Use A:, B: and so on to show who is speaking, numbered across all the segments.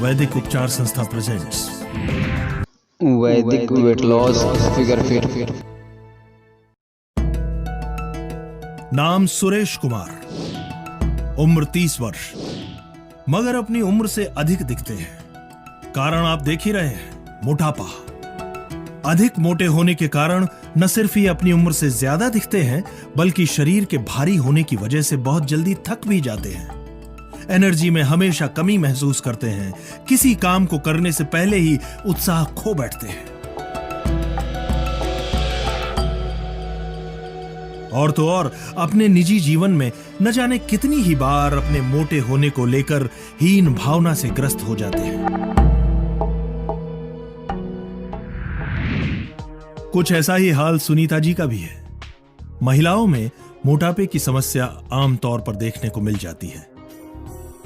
A: वैदिक उपचार संस्था प्रेजेंट्स
B: वैदिक वेट लॉस फिगर फिट।
A: नाम सुरेश कुमार, उम्र 30 वर्ष, मगर अपनी उम्र से अधिक दिखते हैं। कारण आप देख ही रहे हैं, मोटापा। अधिक मोटे होने के कारण न सिर्फ ही अपनी उम्र से ज्यादा दिखते हैं, बल्कि शरीर के भारी होने की वजह से बहुत जल्दी थक भी जाते हैं। एनर्जी में हमेशा कमी महसूस करते हैं। किसी काम को करने से पहले ही उत्साह खो बैठते हैं। और तो और अपने निजी जीवन में न जाने कितनी ही बार अपने मोटे होने को लेकर हीन भावना से ग्रस्त हो जाते हैं। कुछ ऐसा ही हाल सुनीता जी का भी है। महिलाओं में मोटापे की समस्या आमतौर पर देखने को मिल जाती है।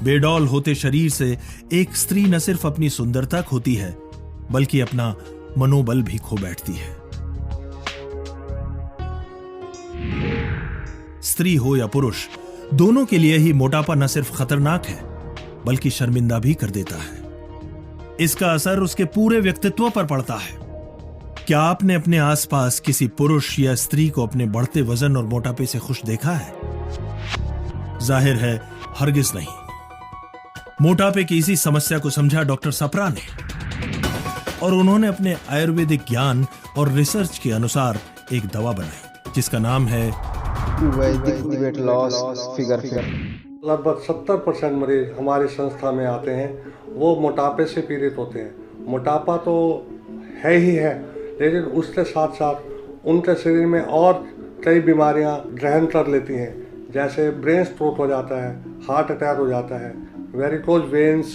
A: बेडौल होते शरीर से एक स्त्री न सिर्फ अपनी सुंदरता खोती है, बल्कि अपना मनोबल भी खो बैठती है। स्त्री हो या पुरुष, दोनों के लिए ही मोटापा न सिर्फ खतरनाक है, बल्कि शर्मिंदा भी कर देता है। इसका असर उसके पूरे व्यक्तित्व पर पड़ता है। क्या आपने अपने आसपास किसी पुरुष या स्त्री को अपने बढ़ते वजन और मोटापे से खुश देखा है? जाहिर है, हरगिज नहीं। मोटापे की इसी समस्या को समझा डॉक्टर सप्रा ने, और उन्होंने अपने आयुर्वेदिक ज्ञान और रिसर्च के अनुसार एक दवा बनाई, जिसका नाम है
B: वैदिक वेट लॉस फिगर फिट।
C: लगभग 70% मरीज हमारी संस्था में आते हैं, वो मोटापे से पीड़ित होते हैं। मोटापा तो है ही है, लेकिन उसके साथ साथ उनके शरीर में और कई बीमारियां ग्रहण कर लेती हैं, जैसे ब्रेन स्ट्रोक हो जाता है, हार्ट अटैक हो जाता है, वेरिकोज वेन्स,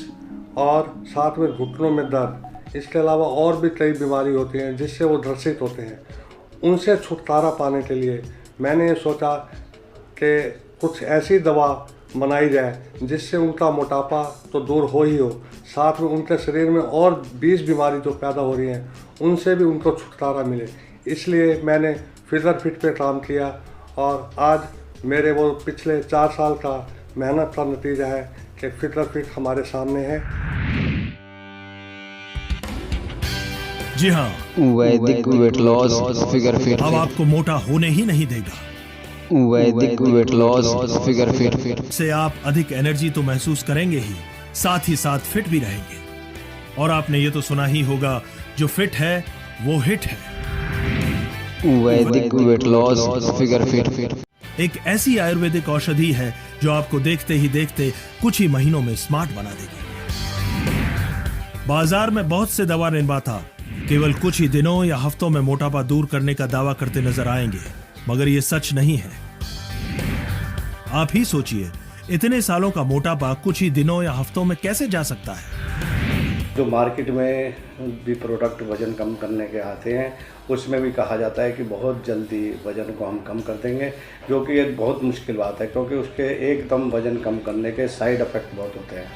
C: और साथ में घुटनों में दर्द। इसके अलावा और भी कई बीमारी होती हैं जिससे वो ग्रसित होते हैं। उनसे छुटकारा पाने के लिए मैंने ये सोचा कि कुछ ऐसी दवा बनाई जाए जिससे उनका मोटापा तो दूर हो ही हो, साथ में उनके शरीर में और 20 बीमारी जो पैदा हो रही हैं उनसे भी उनको छुटकारा मिले। इसलिए मैंने फिगर फिट पे काम किया, और आज मेरे वो पिछले 4 साल का मेहनत का नतीजा है कि फिगर फिट हमारे सामने है।
A: जी हाँ,
B: वैदिक वेट लॉस फिगर फिट।
A: अब आपको मोटा होने ही नहीं देगा।
B: वैदिक वेट लॉस फिगर फिट
A: से आप अधिक एनर्जी तो महसूस करेंगे ही, साथ ही साथ फिट भी रहेंगे। और आपने ये तो सुना ही होगा, जो फिट है वो हिट है।
B: वैदिक वेट लॉस फिगर फिट
A: एक ऐसी आयुर्वेदिक औषधि है जो आपको देखते ही देखते कुछ ही महीनों में स्मार्ट बना देगी। बाजार में बहुत से दवा निर्माता केवल कुछ ही दिनों या हफ्तों में मोटापा दूर करने का दावा करते नजर आएंगे, मगर ये सच नहीं है। आप ही सोचिए, इतने सालों का मोटापा कुछ ही दिनों या हफ्तों में कैसे जा सकता है?
D: जो मार्केट में भी प्रोडक्ट वजन कम करने के आते हैं, उसमें भी कहा जाता है कि बहुत जल्दी वजन को हम कम कर देंगे, जो कि एक बहुत मुश्किल बात है, क्योंकि उसके एकदम वजन कम करने के साइड इफेक्ट बहुत होते हैं।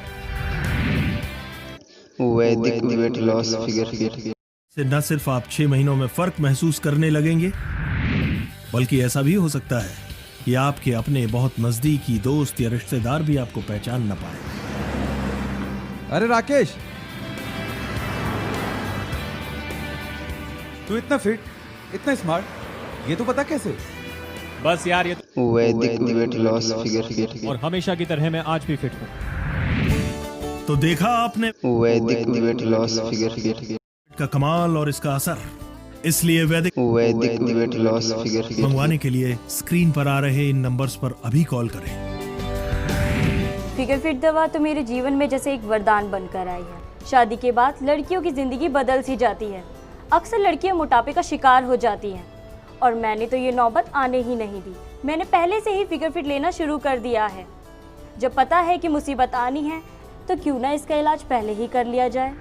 B: वैदिक वेट लॉस फिगर फिट
A: से न सिर्फ आप 6 महीनों में फर्क महसूस करने लगेंगे, बल्कि ऐसा भी हो सकता है कि आपके अपने बहुत नजदीकी दोस्त या रिश्तेदार भी आपको पहचान न पाए।
E: अरे राकेश, तू इतना फिट, इतना स्मार्ट, ये तो पता कैसे?
F: बस यार, ये तो
B: वैदिक वेट लॉस फिगर फिट।
F: और हमेशा की तरह मैं आज भी फिट हूँ।
A: तो देखा आपने
B: वैदिक वेट लॉस फिगर फिट
A: का कमाल और इसका असर। इसलिए वैदिक
B: वेट लॉस फिगर
A: मंगवाने के लिए स्क्रीन पर आ रहे इन नंबर्स पर अभी कॉल करें।
G: फिगर फिट दवा तो मेरे जीवन में जैसे एक वरदान बनकर आई है। शादी के बाद लड़कियों की जिंदगी बदल सी जाती है। अक्सर लड़कियां मोटापे का शिकार हो जाती हैं, और मैंने तो ये नौबत आने ही नहीं दी। मैंने पहले से ही फिगर फिट लेना शुरू कर दिया है। जब पता है कि मुसीबत आनी है, तो क्यों ना इसका इलाज पहले ही कर लिया जाए।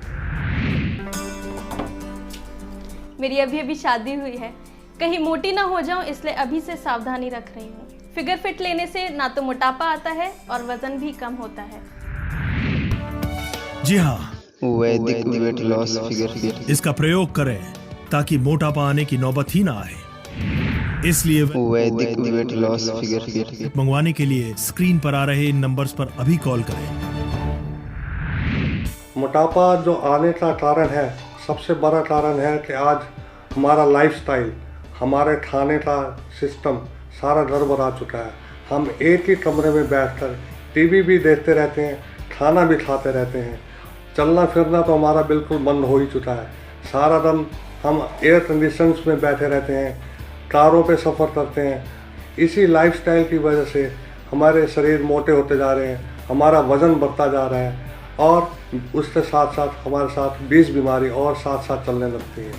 H: मेरी अभी अभी शादी हुई है, कहीं मोटी ना हो जाऊं, इसलिए अभी से सावधानी रख रही हूँ। फिगर फिट लेने से ना तो मोटापा आता है और वजन भी कम होता है।
A: जी हाँ,
B: वैदिक वेट लॉस फिगर फिट।
A: इसका प्रयोग करें ताकि मोटापा आने की नौबत ही ना आए। इसलिए
B: वैदिक वेट लॉस फिगर फिट
A: मंगवाने के लिए स्क्रीन पर आ रहे इन नंबर्स पर अभी कॉल करें।
C: मोटापा जो आने का कारण है, सबसे बड़ा कारण है कि आज हमारा लाइफस्टाइल, हमारे खाने का सिस्टम सारा गड़बड़ा चुका है। हम एक ही कमरे में बैठकर टीवी भी देखते रहते हैं, खाना भी खाते रहते हैं, चलना फिरना तो हमारा बिल्कुल बंद हो ही चुका है। सारा दिन हम एयर कंडीशंस में बैठे रहते हैं, कारों पे सफ़र करते हैं। इसी लाइफस्टाइल की वजह से हमारे शरीर मोटे होते जा रहे हैं, हमारा वज़न बढ़ता जा रहा है और उसके साथ साथ हमारे साथ 20 बीमारी और साथ साथ चलने लगती हैं।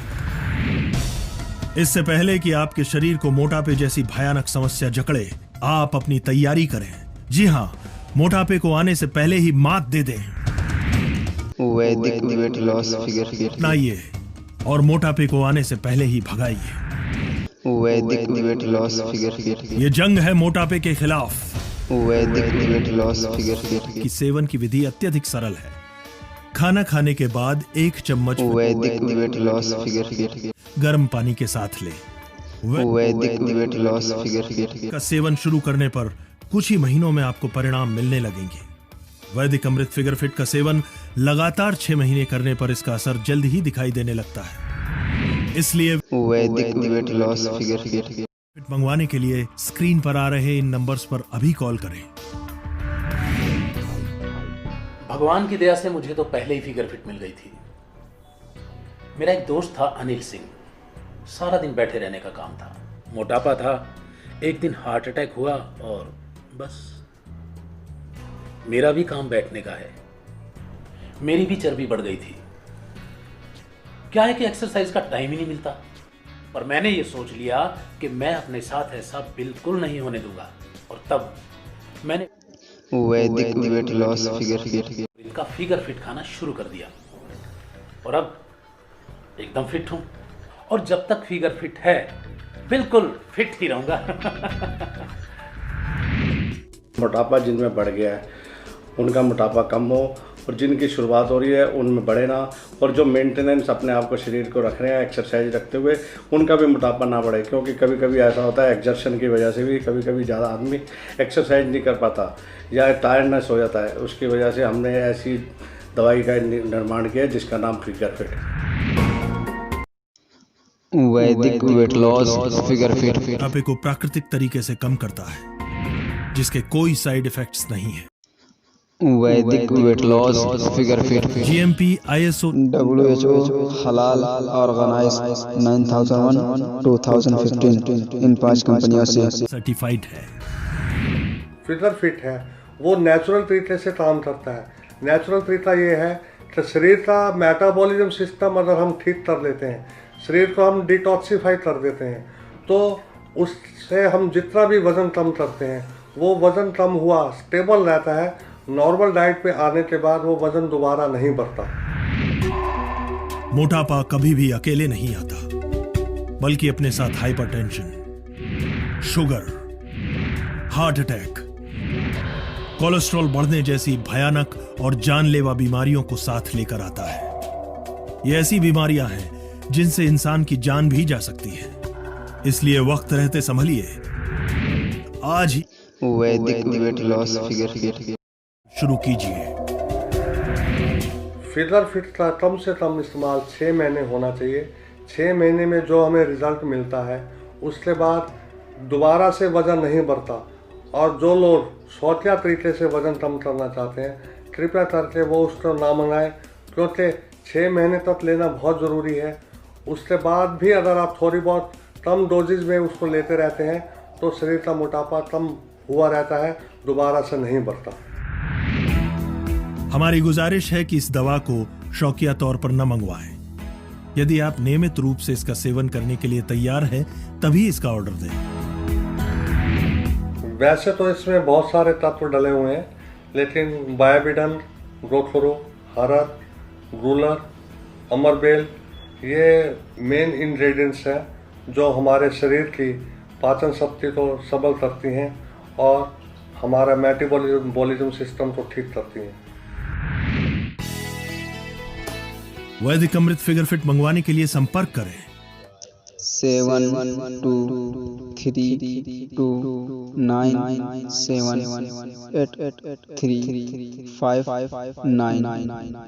A: इससे पहले कि आपके शरीर को मोटापे जैसी भयानक समस्या जकड़े, आप अपनी तैयारी करें। जी हाँ, मोटापे को आने से पहले ही मात दे दें।
B: वैदिक वेट लॉस फिगर
A: अपनाइए और मोटापे को आने से पहले ही भगाइए।
B: वैदिक वेट लॉस फिगर
A: ये जंग है मोटापे के खिलाफ।
B: वैदिक वेट लॉस फिगर
A: की सेवन की विधि अत्यधिक सरल है। खाना खाने के बाद 1 चम्मच
B: वैदिक वेट लॉस फिगर
A: गर्म पानी के साथ ले।
B: वैदिक वेट लॉस फिगर
A: का सेवन शुरू करने पर कुछ ही महीनों में आपको परिणाम मिलने लगेंगे। वैदिक अमृत फिगर फिट का सेवन लगातार 6 महीने करने पर इसका असर जल्द ही दिखाई देने लगता है। इसलिए
B: वैदिक वेट लॉस फिगर
A: फिट मंगवाने के लिए स्क्रीन पर आ रहे इन नंबर्स पर अभी कॉल करें।
I: भगवान की दया से मुझे तो पहले ही फिगर फिट मिल गई थी। मेरा एक दोस्त था अनिल सिंह, सारा दिन बैठे रहने का काम था, मोटापा था। एक दिन हार्ट अटैक हुआ और बस मेरा भी काम बैठने का है, मेरी भी चर्बी बढ़ गई थी। क्या है कि एक्सरसाइज का टाइम ही नहीं मिलता, पर मैंने ये सोच लिया कि मैं अपने साथ ऐसा बिल्कुल नहीं होने दूंगा और तब मैंने
B: वैदिक वेट लॉस फिगर
I: इनका फिगर फिट खाना शुरू कर दिया और अब एकदम फिट हूं और जब तक फिगर फिट है बिल्कुल फिट ही रहूंगा।
D: मोटापा जिनमें बढ़ गया है उनका मोटापा कम हो और जिनकी शुरुआत हो रही है उनमें बढ़े ना, और जो मेंटेनेंस अपने आप को शरीर को रख रहे हैं एक्सरसाइज रखते हुए उनका भी मोटापा ना बढ़े। क्योंकि कभी कभी ऐसा होता है एक्सर्शन की वजह से भी कभी कभी ज़्यादा आदमी एक्सरसाइज नहीं कर पाता या टायर्डनेस हो जाता है। उसकी वजह से हमने ऐसी दवाई का निर्माण किया जिसका नाम फिगर फिट है।
B: वैदिक वेट लॉस फिगर फिट
A: मोटापे को प्राकृतिक तरीके से कम करता है, जिसके कोई साइड इफेक्ट्स नहीं है।
B: वैदिक weight loss figure fit
A: GMP ISO
B: WHO हलाल ऑर्गेनाइज्ड 9001 2015 इन 5 कंपनियों से
A: सर्टिफाइड है।
C: फिगर फिट है वो नेचुरल तरीके से काम करता है। नेचुरल तरीका ये है कि शरीर का मेटाबॉलिज्म सिस्टम अगर हम ठीक कर लेते हैं, शरीर को हम डिटॉक्सिफाई कर देते हैं, तो उससे हम जितना भी वज़न कम करते हैं वो वज़न कम हुआ स्टेबल रहता है। नॉर्मल डाइट पे आने के बाद वो वज़न दोबारा नहीं बढ़ता।
A: मोटापा कभी भी अकेले नहीं आता, बल्कि अपने साथ hypertension, sugar, heart attack, cholesterol बढ़ने जैसी भयानक और जानलेवा बीमारियों को साथ लेकर आता है। ये ऐसी बीमारियां हैं जिनसे इंसान की जान भी जा सकती है। इसलिए वक्त रहते संभलिए, आज ही
B: वैदिक वेट लॉस फिगर
A: शुरू कीजिए।
C: फिगर फिट का कम से कम इस्तेमाल 6 महीने होना चाहिए। 6 महीने में जो हमें रिजल्ट मिलता है उसके बाद दोबारा से वज़न नहीं बढ़ता। और जो लोग शौकिया तरीके से वज़न कम करना चाहते हैं, कृपया करके वो उसको ना मंगाएं, क्योंकि 6 महीने तक लेना बहुत ज़रूरी है। उसके बाद भी अगर आप थोड़ी बहुत कम डोजेज में उसको लेते रहते हैं तो शरीर का मोटापा कम हुआ रहता है, दोबारा से नहीं बढ़ता।
A: हमारी गुजारिश है कि इस दवा को शौकिया तौर पर न मंगवाएं। यदि आप नियमित रूप से इसका सेवन करने के लिए तैयार हैं, तभी इसका ऑर्डर दें।
C: वैसे तो इसमें बहुत सारे तत्व डले हुए हैं, लेकिन बायोबिडन, ग्रोथोरो, हरद, ग्रूलर, अमरबेल ये मेन इंग्रेडिएंट्स हैं जो हमारे शरीर की पाचन शक्ति को सबल करती हैं और हमारा मेटाबॉलिज्म सिस्टम को ठीक करती हैं।
A: वैदिक अमृत फिगर फिट मंगवाने के लिए संपर्क करें
B: 722329788359।